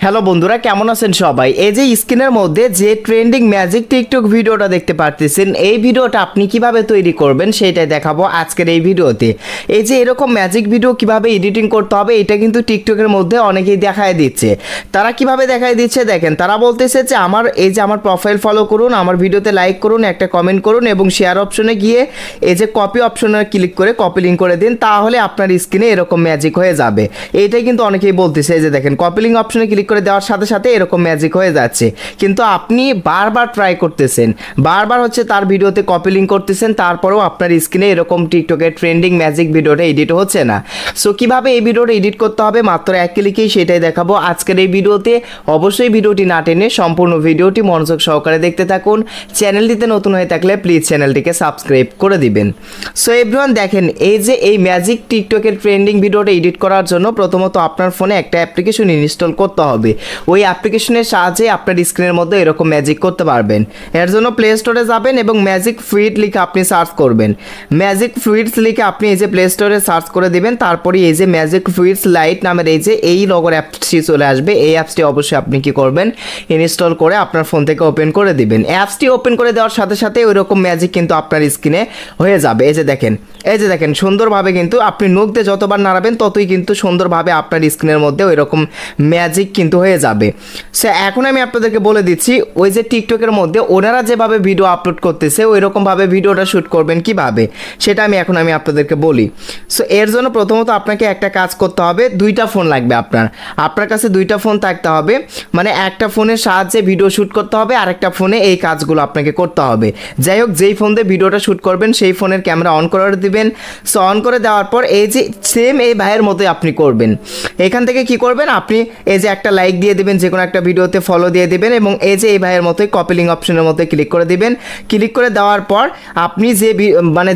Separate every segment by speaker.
Speaker 1: Hello বন্ধুরা, কেমন আছেন সবাই? এই যে স্ক্রিনের মধ্যে যে ট্রেন্ডিং ম্যাজিক টিকটক ভিডিওটা দেখতে পারতেছেন, এই ভিডিওটা আপনি কিভাবে তৈরি করবেন সেটাই দেখাবো আজকের এই ভিডিওতে। এই যে এরকম ম্যাজিক ভিডিও কিভাবে এডিটিং করতে হবে, এটা কিন্তু টিকটকের মধ্যে অনেকেই দেখায় দিচ্ছে। তারা কিভাবে দেখায় দিচ্ছে দেখেন, তারা বলতেছে যে আমার প্রোফাইল ফলো করুন, আমার ভিডিওতে লাইক করুন, একটা কমেন্ট করুন এবং শেয়ার অপশনে গিয়ে এই যে কপি অপশনে ক্লিক করে কপি লিঙ্ক করে দিন, তাহলে আপনার স্ক্রিনে এরকম ম্যাজিক হয়ে যাবে। এইটাই কিন্তু অনেকেই বলতেছে। এই যে দেখেন, কপি লিঙ্ক অপশনে ক্লিক করে দেওয়ার সাথে সাথে এরকম ম্যাজিক হয়ে যাচ্ছে, কিন্তু আপনি বারবার ট্রাই করতেছেন, বারবার হচ্ছে তার ভিডিওতে কপি লিঙ্ক করতেছেন, তারপরেও আপনার স্ক্রিনে এরকম টিকটকের ট্রেন্ডিং ম্যাজিক ভিডিওটা এডিট হচ্ছে না। সো কিভাবে এই ভিডিওটা এডিট করতে হবে মাত্র এক ক্লিকেই সেটাই দেখাবো আজকের এই ভিডিওতে। অবশ্যই ভিডিওটি না টেনে সম্পূর্ণ ভিডিওটি মনোযোগ সহকারে দেখতে থাকুন। চ্যানেলটিতে নতুন হয়ে থাকলে প্লিজ চ্যানেলটিকে সাবস্ক্রাইব করে দিবেন। সো এভরিওয়ান, দেখেন এই যে এই ম্যাজিক টিকটকের ট্রেন্ডিং ভিডিওটা এডিট করার জন্য প্রথমত আপনার ফোনে একটা অ্যাপ্লিকেশন ইনস্টল করতে হবে। ওই অ্যাপ্লিকেশনের সাহায্যে আপনার স্ক্রিনের মধ্যে এরকম ম্যাজিক করতে পারবেন। এর জন্য প্লে স্টোরে যাবেন এবং ম্যাজিক ফ্লুইড লিখে আপনি সার্চ করবেন। ম্যাজিক ফ্লুইডস লিখে আপনি এই যে প্লে স্টোরে সার্চ করে দিবেন, তারপরে এই যে ম্যাজিক ফ্লুইডস লাইট নামের এই লগোর অ্যাপসটি চলে আসবে। এই অ্যাপসটি অবশ্যই আপনি কি করবেন, ইনস্টল করে আপনার ফোন থেকে ওপেন করে দিবেন। অ্যাপসটি ওপেন করে দেওয়ার সাথে সাথে ওই রকম ম্যাজিক কিন্তু আপনার স্ক্রিনে হয়ে যাবে। এই যে দেখেন সুন্দরভাবে কিন্তু আপনি নখ দিয়ে যতবার নাড়াবেন ততই কিন্তু সুন্দরভাবে আপনার স্ক্রিনের মধ্যে ওই রকম ম্যাজিক কিন্তু হয়ে যাবে। সো এখন আমি আপনাদেরকে বলে দিচ্ছি, ওই যে টিকটকের মধ্যে ওনারা যেভাবে ভিডিও আপলোড করতেছে ওই রকমভাবে ভিডিওটা শ্যুট করবেন কিভাবে, সেটা আমি আপনাদেরকে বলি। সো এর জন্য প্রথমত আপনাকে একটা কাজ করতে হবে, দুইটা ফোন লাগবে আপনার কাছে দুইটা ফোন থাকতে হবে। মানে একটা ফোনের সাহায্যে ভিডিও শ্যুট করতে হবে, আরেকটা ফোনে এই কাজগুলো আপনাকে করতে হবে। যাই হোক, যেই ফোন দিয়ে ভিডিওটা শ্যুট করবেন সেই ফোনের ক্যামেরা অন করে দিবেন। সো অন করে দেওয়ার পর এই যে সেম এই ভাইয়ের মতোই আপনি করবেন। এখান থেকে কি করবেন, আপনি এই যে একটা লাইক দিয়ে দিবেন, যে কোনো একটা ভিডিওতে ফলো দিয়ে দিবেন এবং এই যে এই ভাইয়ের মতোই কপি লিঙ্ক অপশনের মধ্যে ক্লিক করে দিবেন। ক্লিক করে দেওয়ার পর আপনি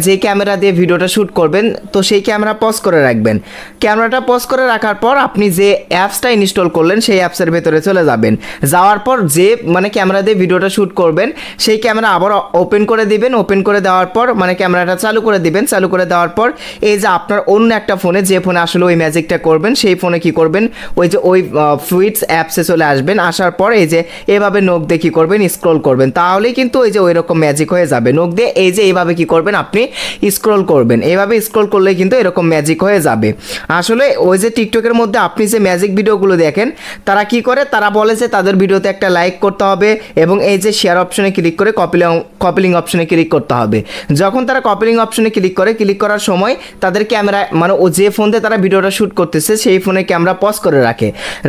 Speaker 1: যে ক্যামেরা দিয়ে ভিডিওটা শ্যুট করবেন তো সেই ক্যামেরা পজ করে রাখবেন। ক্যামেরাটা পজ করে রাখার পর আপনি যে অ্যাপসটা ইনস্টল করলেন সেই অ্যাপসের ভেতরে চলে যাবেন। যাওয়ার পর যে ক্যামেরা দিয়ে ভিডিওটা শ্যুট করবেন সেই ক্যামেরা আবার ওপেন করে দিবেন। ওপেন করে দেওয়ার পর ক্যামেরাটা চালু করে দিবেন। চালু করে দেওয়ার পর এই যে আপনার অন্য একটা ফোনে, যে ফোনে আসলে ওই ম্যাজিকটা করবেন সেই ফোনে কি করবেন, ওই ফ্লুইডস অ্যাপসে চলে আসবেন। আসার পর এই যে এভাবে নখ দিয়ে কি করবেন, স্ক্রল করবেন, তাহলেই কিন্তু ওই যে ওই রকম ম্যাজিক হয়ে যাবে। নখ দিয়ে এই যে এইভাবে কি করবেন, আপনি স্ক্রল করবেন। এইভাবে স্ক্রল করলে কিন্তু এরকম ম্যাজিক হয়ে যাবে। আসলে ওই যে টিকটকের মধ্যে আপনি যে ম্যাজিক ভিডিওগুলো দেখেন, তারা কি করে, তারা বলে যে তাদের ভিডিওতে একটা লাইক করতে হবে এবং এই যে শেয়ার অপশনে ক্লিক করে কপি লিঙ্ক অপশনে ক্লিক করতে হবে। যখন তারা কপি লিঙ্ক অপশনে ক্লিক করার সময় তাদের ক্যামেরা ও যে ফোন দিয়ে তারা ভিডিওটা শ্যুট করতেছে সেই ফোনে ক্যামেরা পজ করে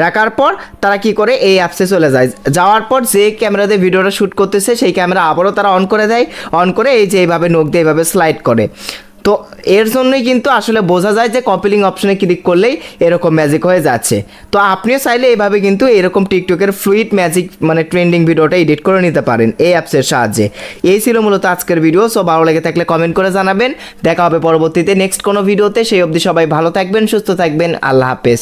Speaker 1: রাখার পর তারা কি করে, এই অ্যাপসে চলে যায়। যাওয়ার পর যে ক্যামেরা দিয়ে ভিডিওটা শ্যুট করতেছে সেই ক্যামেরা আবারও তারা অন করে দেয়। অন করে এই যে এইভাবে নখ দিয়ে এইভাবে স্লাইড করে। তো এর জন্যই কিন্তু আসলে বোঝা যায় যে কপি লিঙ্ক অপশনে ক্লিক করলেই এরকম ম্যাজিক হয়ে যাচ্ছে। তো আপনিও চাইলে এইভাবে কিন্তু এরকম টিকটকের ফ্লুইড ম্যাজিক ট্রেন্ডিং ভিডিওটা এডিট করে নিতে পারেন এই অ্যাপসের সাহায্যে। এই ছিল মূলত আজকের ভিডিও। সো ভালো লেগে থাকলে কমেন্ট করে জানাবেন। দেখা হবে পরবর্তীতে নেক্সট কোনো ভিডিওতে। সেই অবধি সবাই ভালো থাকবেন, সুস্থ থাকবেন। আল্লাহ হাফেজ।